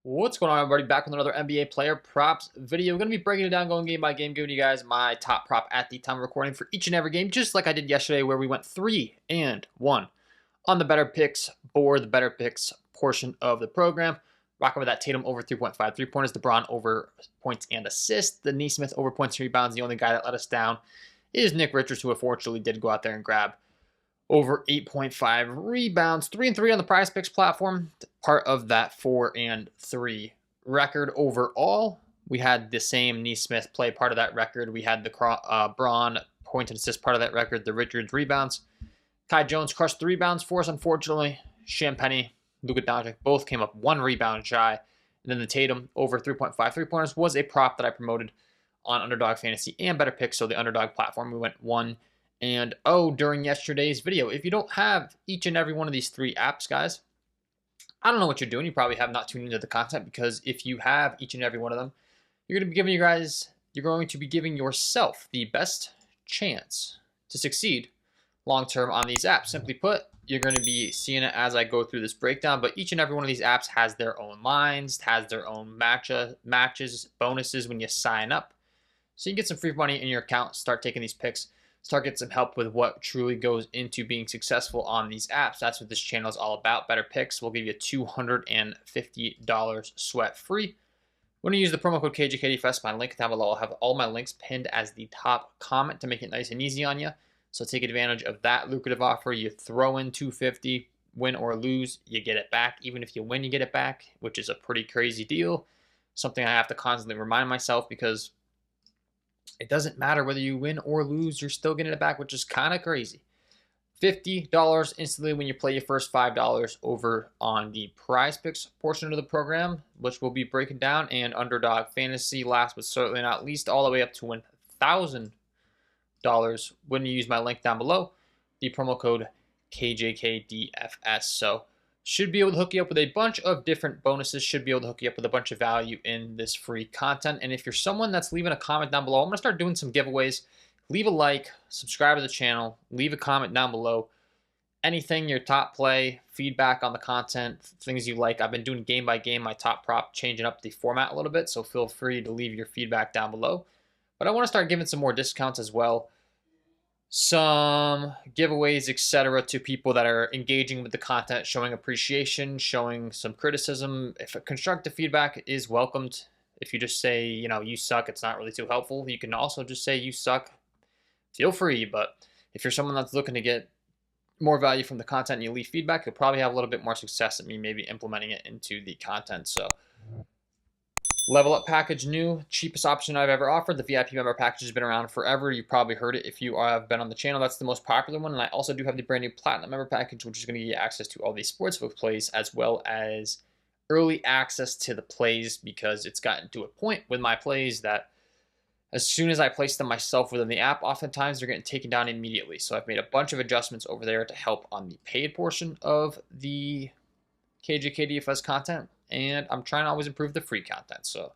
What's going on, everybody? Back with another NBA player props video. We're going to be breaking it down, going game by game, giving you guys my top prop at the time of recording for each and every game, just like I did yesterday, where we went 3-1 on the Betr Picks board, the Betr Picks portion of the program. Rocking with that Tatum over 3.5 3-pointers, LeBron over points and assists, the Neesmith over points and rebounds. The only guy that let us down is Nick Richards, who unfortunately did go out there and grab over 8.5 rebounds, 3-3 on the Prizepicks platform, part of that 4-3 record overall. We had the same Neesmith play part of that record. We had the Braun point and assist part of that record, the Richards rebounds. Kai Jones crushed the rebounds for us, unfortunately. Champagny, Luka Doncic both came up one rebound shy. And then the Tatum over 3.5 3-pointers was a prop that I promoted on Underdog Fantasy and Betr Picks. So the Underdog platform, we went 1-0 during yesterday's video. If you don't have each and every one of these three apps, guys, I don't know what you're doing. You probably have not tuned into the content, because if you have each and every one of them, you're going to be giving yourself the best chance to succeed long-term on these apps. Simply put, you're going to be seeing it as I go through this breakdown, but each and every one of these apps has their own lines, has their own matches, bonuses when you sign up. So you can get some free money in your account, start taking these picks, start getting some help with what truly goes into being successful on these apps. That's what this channel is all about. Betr Picks will give you $250 sweat free when you use the promo code KJKDFest. My link down below. I'll have all my links pinned as the top comment to make it nice and easy on you. So take advantage of that lucrative offer. You throw in $250, win or lose, you get it back. Even if you win, you get it back, which is a pretty crazy deal. Something I have to constantly remind myself, because it doesn't matter whether you win or lose, you're still getting it back, which is kind of crazy. $50 instantly when you play your first $5 over on the Prizepicks portion of the program, which we'll be breaking down, and Underdog Fantasy, last but certainly not least, all the way up to $1,000 when you use my link down below, the promo code KJKDFS. So should be able to hook you up with a bunch of different bonuses, should be able to hook you up with a bunch of value in this free content. And if you're someone that's leaving a comment down below, I'm going to start doing some giveaways. Leave a like, subscribe to the channel, leave a comment down below. Anything, your top play, feedback on the content, things you like. I've been doing game by game, my top prop, changing up the format a little bit, so feel free to leave your feedback down below. But I want to start giving some more discounts as well, some giveaways, etc., to people that are engaging with the content, showing appreciation, showing some criticism. If a constructive feedback is welcomed, if you just say, you suck, it's not really too helpful. You can also just say you suck. Feel free. But if you're someone that's looking to get more value from the content and you leave feedback, you'll probably have a little bit more success at me maybe implementing it into the content. So Level Up package, new, cheapest option I've ever offered. The VIP member package has been around forever. You've probably heard it if you have been on the channel. That's the most popular one. And I also do have the brand new Platinum member package, which is going to give you access to all these sportsbook plays, as well as early access to the plays, because it's gotten to a point with my plays that as soon as I place them myself within the app, oftentimes they're getting taken down immediately. So I've made a bunch of adjustments over there to help on the paid portion of the KJKDFS content. And I'm trying to always improve the free content. So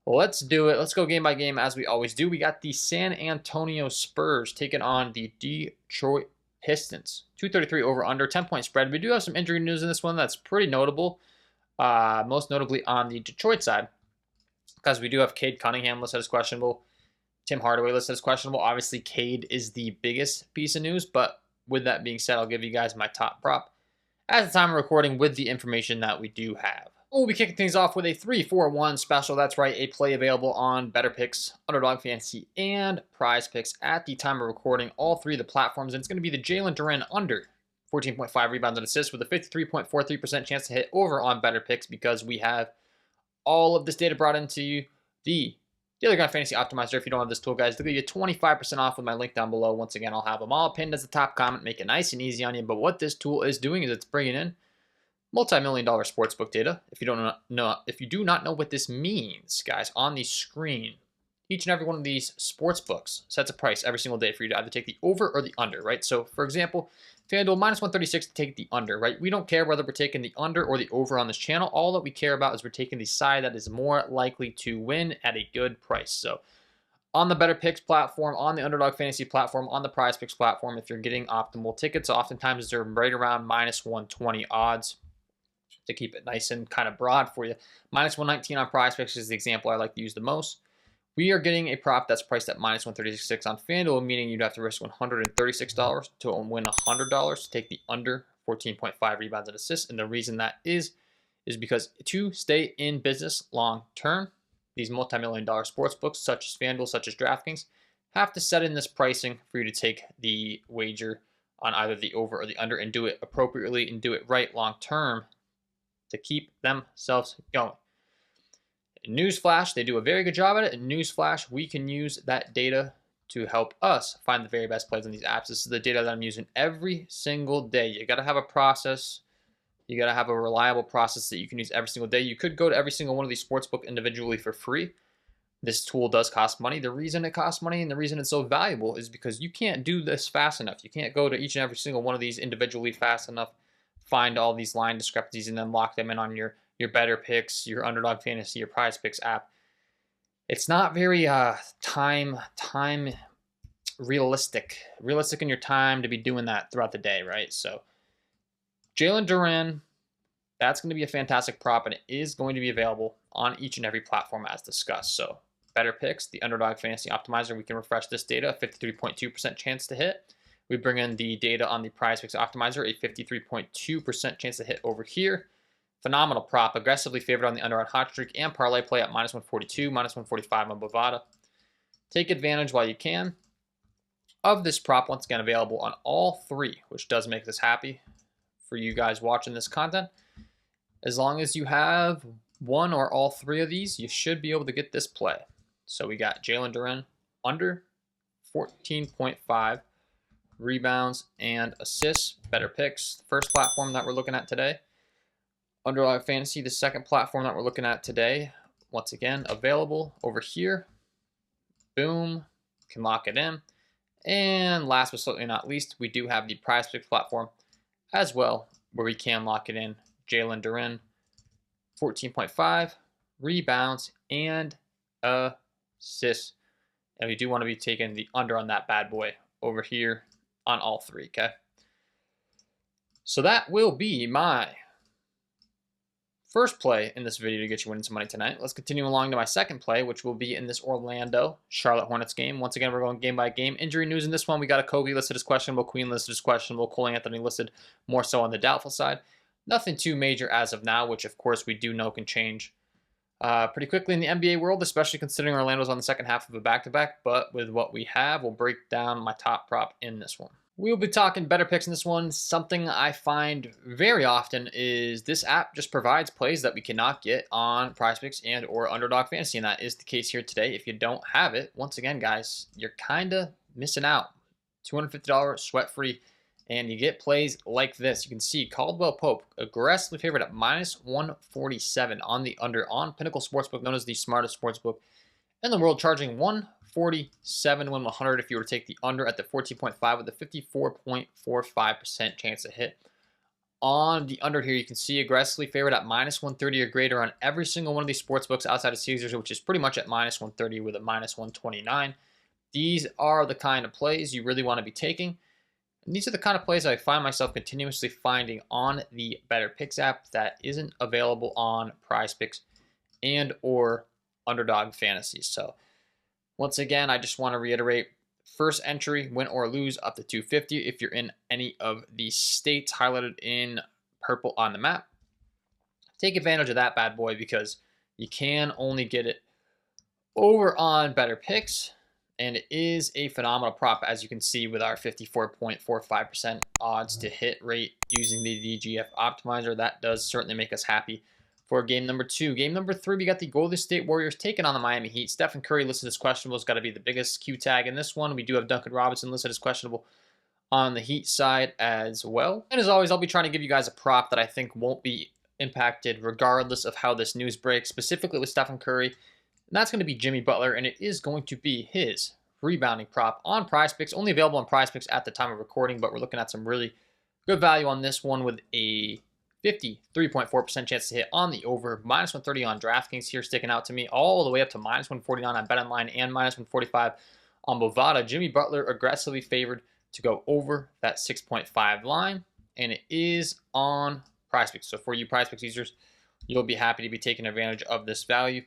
let's do it. Let's go game by game as we always do. We got the San Antonio Spurs taking on the Detroit Pistons. 233 over under, 10-point spread. We do have some injury news in this one that's pretty notable. Most notably on the Detroit side, because we do have Cade Cunningham listed as questionable. Tim Hardaway listed as questionable. Obviously, Cade is the biggest piece of news. But with that being said, I'll give you guys my top prop at the time of recording with the information that we do have. We'll be kicking things off with a 3-4-1 special. That's right, a play available on Betr Picks, Underdog Fantasy, and Prizepicks at the time of recording, all three of the platforms. And it's going to be the Jalen Duren under 14.5 rebounds and assists with a 53.43% chance to hit over on Betr Picks, because we have all of this data brought into the Daily Grind Fantasy Optimizer. If you don't have this tool, guys, they'll give you 25% off with my link down below. Once again, I'll have them all pinned as the top comment, make it nice and easy on you. But what this tool is doing is it's bringing in multi-million-dollar sportsbook data. If you do not know what this means, guys, on the screen, each and every one of these sportsbooks sets a price every single day for you to either take the over or the under, right? So, for example, FanDuel -136 to take the under, right? We don't care whether we're taking the under or the over on this channel. All that we care about is we're taking the side that is more likely to win at a good price. So on the Betr Picks platform, on the Underdog Fantasy platform, on the Prizepicks platform, if you're getting optimal tickets, oftentimes they're right around -120 odds. to keep it nice and kind of broad for you. Minus 119 on Prizepicks is the example I like to use the most. We are getting a prop that's priced at minus 136 on FanDuel, meaning you'd have to risk $136 to win $100 to take the under 14.5 rebounds and assists. And the reason that is because to stay in business long term, these multi-million-dollar sports books, such as FanDuel, such as DraftKings, have to set in this pricing for you to take the wager on either the over or the under and do it appropriately and do it right long term to keep themselves going. Newsflash, they do a very good job at it. And newsflash, we can use that data to help us find the very best plays on these apps. This is the data that I'm using every single day. You got to have a process. You got to have a reliable process that you can use every single day. You could go to every single one of these sportsbook individually for free. This tool does cost money. The reason it costs money and the reason it's so valuable is because you can't do this fast enough. You can't go to each and every single one of these individually fast enough, find all these line discrepancies, and then lock them in on your Betr, your Underdog Fantasy, your Prizepicks app. It's not very time realistic in your time to be doing that throughout the day, right? So Jalen Duren, that's going to be a fantastic prop, and it is going to be available on each and every platform as discussed. So Betr, the Underdog Fantasy Optimizer, we can refresh this data, 53.2% chance to hit. We bring in the data on the Prizepicks Optimizer, a 53.2% chance to hit over here. Phenomenal prop, aggressively favored on the under on Hot Streak and parlay play at minus 142, minus 145 on Bovada. Take advantage while you can of this prop, once again available on all three, which does make us happy for you guys watching this content. As long as you have one or all three of these, you should be able to get this play. So we got Jalen Duren under 14.5 rebounds and assists. Betr, the first platform that we're looking at today. Underdog Fantasy, the second platform that we're looking at today. Once again, available over here. Boom, can lock it in. And last but certainly not least, we do have the Prizepicks platform as well, where we can lock it in. Jalen Duren, 14.5 rebounds and assists. And we do want to be taking the under on that bad boy over here on all three, okay? So that will be my first play in this video to get you winning some money tonight. Let's continue along to my second play, which will be in this Orlando Charlotte Hornets game. Once again, we're going game by game. Injury news in this one, we got a Kobe listed as questionable, Queen listed as questionable, Cole Anthony listed more so on the doubtful side. Nothing too major as of now, which of course we do know can change pretty quickly in the NBA world, especially considering Orlando's on the second half of a back-to-back. But with what we have, we'll break down my top prop in this one. We'll be talking Betr in this one. Something I find very often is this app just provides plays that we cannot get on Prizepicks and or Underdog Fantasy, and that is the case here today. If you don't have it, once again, guys, you're kind of missing out. $250 sweat-free, and you get plays like this. You can see Caldwell Pope aggressively favored at minus 147 on the under on Pinnacle Sportsbook, known as the smartest sportsbook in the world, charging 147 win 100 if you were to take the under at the 14.5 with a 54.45% chance to hit. On the under here, you can see aggressively favored at minus 130 or greater on every single one of these sportsbooks outside of Caesars, which is pretty much at minus 130 with a minus 129. These are the kind of plays you really want to be taking. And these are the kind of plays I find myself continuously finding on the Betr app that isn't available on Prizepicks and or Underdog Fantasy. So once again, I just want to reiterate, first entry, win or lose, up to 250 if you're in any of the states highlighted in purple on the map. Take advantage of that bad boy because you can only get it over on Betr, and it is a phenomenal prop, as you can see with our 54.45% odds to hit rate using the DGF optimizer. That does certainly make us happy for game number 2. Game number 3, we got the Golden State Warriors taking on the Miami Heat. Stephen Curry listed as questionable. Has got to be the biggest Q tag in this one. We do have Duncan Robinson listed as questionable on the Heat side as well. And as always, I'll be trying to give you guys a prop that I think won't be impacted regardless of how this news breaks, specifically with Stephen Curry. And that's going to be Jimmy Butler, and it is going to be his rebounding prop on Prizepicks. Only available on Prizepicks at the time of recording, but we're looking at some really good value on this one with a 53.4% chance to hit on the over, minus 130 on DraftKings here sticking out to me, all the way up to minus 149 on BetOnline and minus 145 on Bovada. Jimmy Butler aggressively favored to go over that 6.5 line, and it is on Prizepicks. So for you Prizepicks users, you'll be happy to be taking advantage of this value.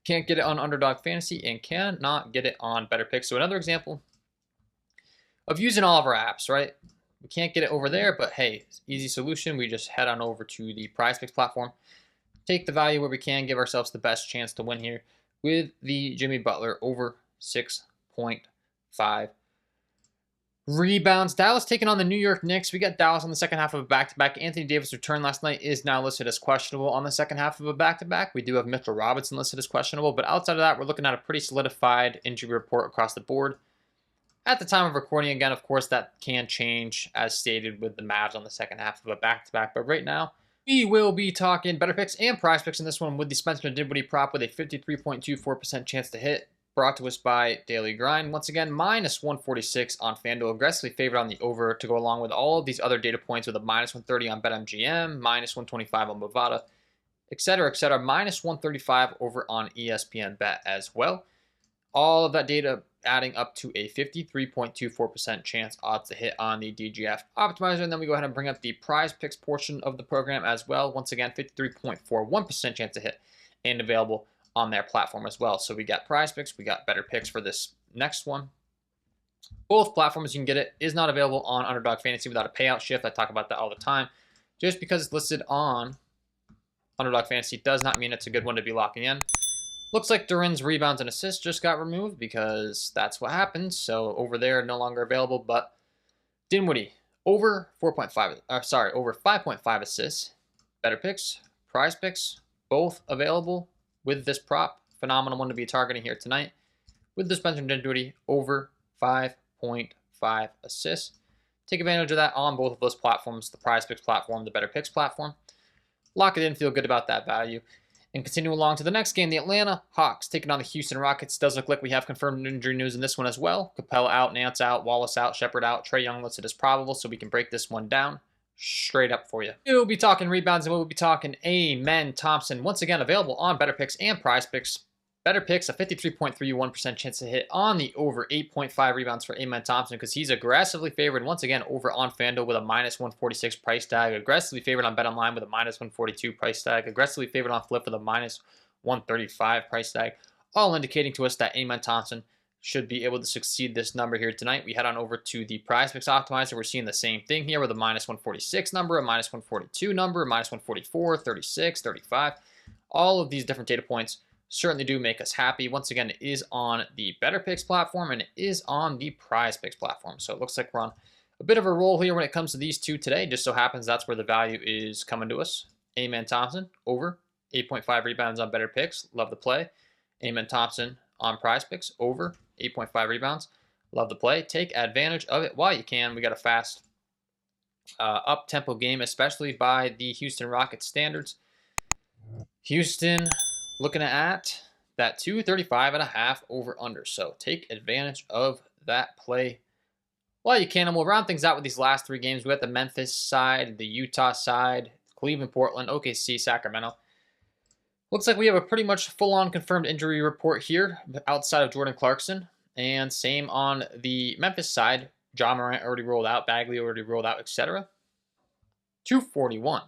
Can't get it on Underdog Fantasy and cannot get it on Betr. So another example of using all of our apps, right? We can't get it over there, but hey, easy solution. We just head on over to the Prizepicks platform, take the value where we can, give ourselves the best chance to win here with the Jimmy Butler over 6.5 rebounds. Dallas taking on the New York Knicks. We got Dallas on the second half of a back-to-back. Anthony Davis' return last night is now listed as questionable on the second half of a back-to-back. We do have Mitchell Robinson listed as questionable, but outside of that, we're looking at a pretty solidified injury report across the board. At the time of recording, again, of course, that can change as stated with the Mavs on the second half of a back-to-back. But right now, we will be talking Betr and Prizepicks in this one with the Spencer Dinwiddie prop with a 53.24% chance to hit. Brought to us by Daily Grind. Once again, minus 146 on FanDuel. Aggressively favored on the over to go along with all of these other data points with a minus 130 on BetMGM, minus 125 on Bovada, etc., etc. Minus 135 over on ESPN Bet as well. All of that data adding up to a 53.24% chance odds to hit on the DGF optimizer. And then we go ahead and bring up the Prizepicks portion of the program as well. Once again, 53.41% chance to hit and available on their platform as well. So we got Prizepicks, we got Betr for this next one. Both platforms you can get it. Is not available on Underdog Fantasy without a payout shift. I talk about that all the time. Just because it's listed on Underdog Fantasy does not mean it's a good one to be locking in. Looks like Duren's rebounds and assists just got removed because that's what happens. So over there, no longer available. But Dinwiddie over 5.5 assists. Betr, Prizepicks, both available with this prop. Phenomenal one to be targeting here tonight. With the Spencer Dinwiddie over 5.5 assists. Take advantage of that on both of those platforms, the Prizepicks platform, the Betr platform. Lock it in, feel good about that value. And continue along to the next game, the Atlanta Hawks taking on the Houston Rockets. Does look like we have confirmed injury news in this one as well. Capella out, Nance out, Wallace out, Shepard out, Trae Young listed as probable, so we can break this one down straight up for you. We'll be talking rebounds and we'll be talking Amen Thompson. Once again, available on Betr and Prizepicks. Betr, a 53.31% chance to hit on the over 8.5 rebounds for Amen Thompson because he's aggressively favored once again over on FanDuel with a minus 146 price tag. Aggressively favored on BetOnline with a minus 142 price tag. Aggressively favored on Flip with a minus 135 price tag. All indicating to us that Amen Thompson should be able to succeed this number here tonight. We head on over to the Prizepicks optimizer. We're seeing the same thing here with a minus 146 number, a minus 142 number, a minus 144, 36, 35. All of these different data points certainly do make us happy. Once again, it is on the Betr platform and it is on the Prizepicks platform. So it looks like we're on a bit of a roll here when it comes to these two today. Just so happens that's where the value is coming to us. Amen Thompson over 8.5 rebounds on Betr. Love the play. Amen Thompson on Prizepicks over 8.5 rebounds. Love the play. Take advantage of it while you can. We got a fast up-tempo game, especially by the Houston Rockets standards. Houston looking at that 235.5 over under. So take advantage of that play while you can. And we'll round things out with these last three games. We got the Memphis side, the Utah side, Cleveland, Portland, OKC, Sacramento. Looks like we have a pretty much full-on confirmed injury report here outside of Jordan Clarkson. And same on the Memphis side. Ja Morant already rolled out, Bagley already rolled out, etc. 241.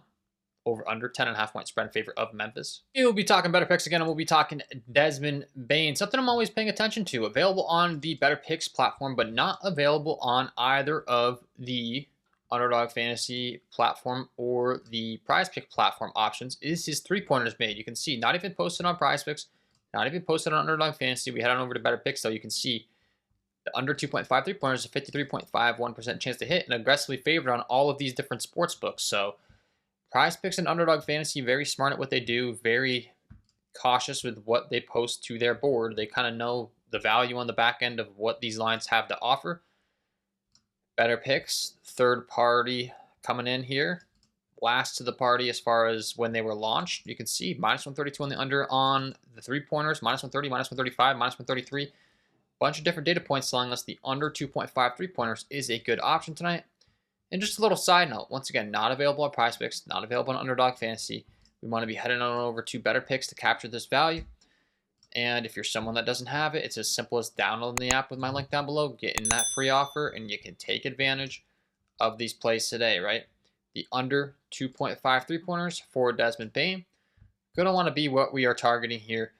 Over under 10.5 point spread in favor of Memphis. We'll be talking Betr again, and we'll be talking Desmond Bane. Something I'm always paying attention to. Available on the Betr platform, but not available on either of the Underdog Fantasy platform or the Prizepicks platform options. Is his three-pointers made? You can see not even posted on Prizepicks, not even posted on Underdog Fantasy. We head on over to Betr, so you can see the under 2.5 3-pointers, a 53.51% chance to hit, and aggressively favored on all of these different sports books. So Prizepicks and Underdog Fantasy, very smart at what they do, very cautious with what they post to their board. They kind of know the value on the back end of what these lines have to offer. Betr, third party coming in here. Last to the party as far as when they were launched. You can see minus 132 on the under on the three-pointers, minus 130, minus 135, minus 133. Bunch of different data points telling us the under 2.5 three-pointers is a good option tonight. And just a little side note, once again, not available on Prizepicks, not available on Underdog Fantasy. We want to be heading on over to Betr to capture this value. And if you're someone that doesn't have it, it's as simple as downloading the app with my link down below, getting that free offer, and you can take advantage of these plays today, right? the under 2.5 3-pointers for Desmond Bane. Going to want to be what we are targeting here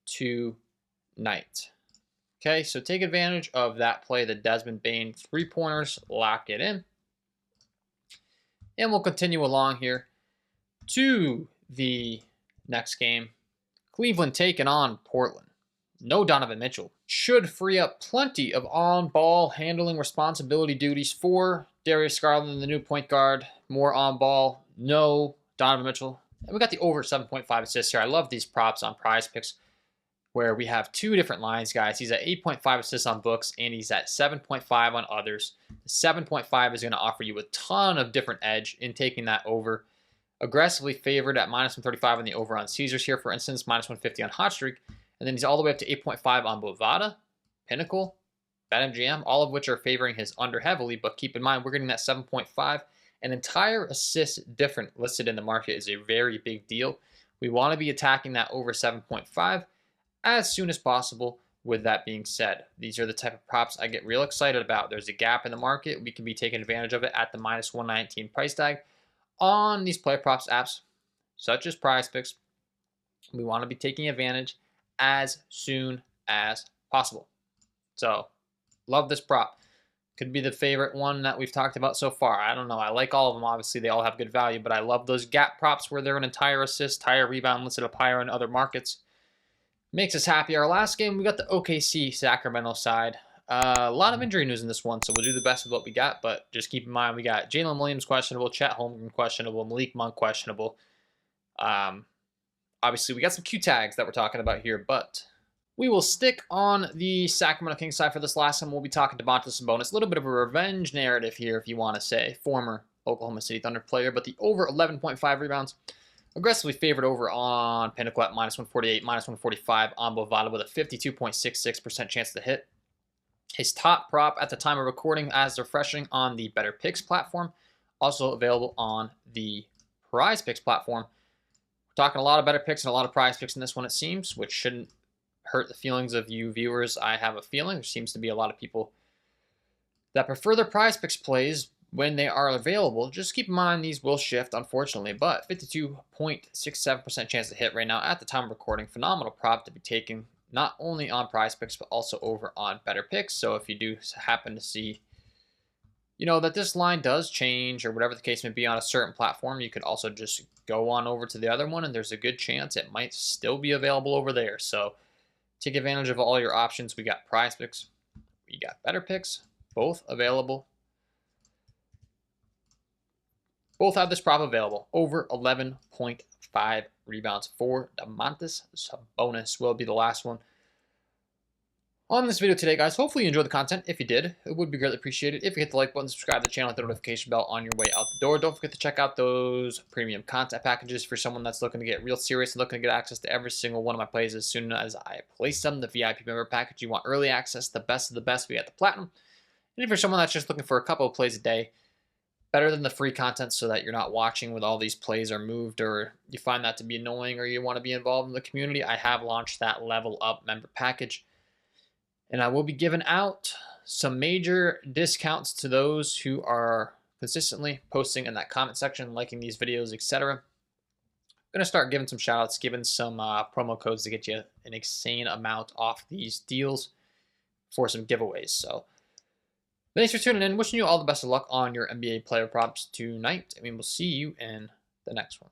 tonight. Okay, so take advantage of that play, the Desmond Bane 3-pointers, lock it in. And we'll continue along here to the next game. Cleveland taking on Portland. No Donovan Mitchell. Should free up plenty of on-ball handling responsibility duties for Darius Garland, the new point guard. More on-ball. No Donovan Mitchell. And we got the over 7.5 assists here. I love these props on Prizepicks where we have two different lines, guys. He's at 8.5 assists on books, and he's at 7.5 on others. 7.5 is going to offer you a ton of different edge in taking that over. Aggressively favored at -135 on the over on Caesars here, for instance, -150 on Hot Streak. And then he's all the way up to 8.5 on Bovada, Pinnacle, BetMGM, all of which are favoring his under heavily. But keep in mind, we're getting that 7.5. An entire assist different listed in the market is a very big deal. We want to be attacking that over 7.5 as soon as possible. With that being said, these are the type of props I get real excited about. There's a gap in the market. We can be taking advantage of it at the -119 price tag on these play props apps, such as Prizepicks. We want to be taking advantage as soon as possible. So, love this prop. Could be the favorite one that we've talked about so far. I don't know. I like all of them. Obviously, they all have good value, but I love those gap props where they're an entire assist, entire rebound listed up higher in other markets. Makes us happy. Our last game, we got the OKC Sacramento side. A lot of injury news in this one, so we'll do the best with what we got, but just keep in mind we got Jalen Williams questionable, Chet Holmgren questionable, Malik Monk questionable. Obviously, we got some Q tags that we're talking about here, but we will stick on the Sacramento Kings side for this last one. We'll be talking to Domantas Sabonis. A little bit of a revenge narrative here, if you want to say. Former Oklahoma City Thunder player, but the over 11.5 rebounds. Aggressively favored over on Pinnacle at -148, -145 on Bovada with a 52.66% chance to hit. His top prop at the time of recording as refreshing on the Betr platform. Also available on the Prizepicks platform. We're talking a lot of Betr and a lot of Prizepicks in this one, it seems, which shouldn't hurt the feelings of you viewers. I have a feeling there seems to be a lot of people that prefer their Prizepicks plays when they are available. Just keep in mind these will shift, unfortunately, but 52.67% chance to hit right now at the time of recording. Phenomenal prop to be taken not only on Prizepicks but also over on Betr. So if you do happen to see, that this line does change or whatever the case may be on a certain platform, you could also just go on over to the other one, and there's a good chance it might still be available over there. So take advantage of all your options. We got Prizepicks, we got Betr, both available. Both have this prop available. Over 11.5 rebounds for Domantas Sabonis will be the last one on this video today, guys. Hopefully you enjoyed the content. If you did, it would be greatly appreciated if you hit the like button, subscribe to the channel, hit the notification bell on your way out the door. Don't forget to check out those premium content packages for someone that's looking to get real serious and looking to get access to every single one of my plays as soon as I place them. The VIP member package, you want early access, the best of the best, we got the platinum. And if you're someone that's just looking for a couple of plays a day, better than the free content so that you're not watching with all these plays are moved, or you find that to be annoying, or you want to be involved in the community, I have launched that Level Up member package. And I will be giving out some major discounts to those who are consistently posting in that comment section, liking these videos, etc. I'm going to start giving some shout outs, giving some promo codes to get you an insane amount off these deals for some giveaways. So thanks for tuning in. Wishing you all the best of luck on your NBA player props tonight. And we will see you in the next one.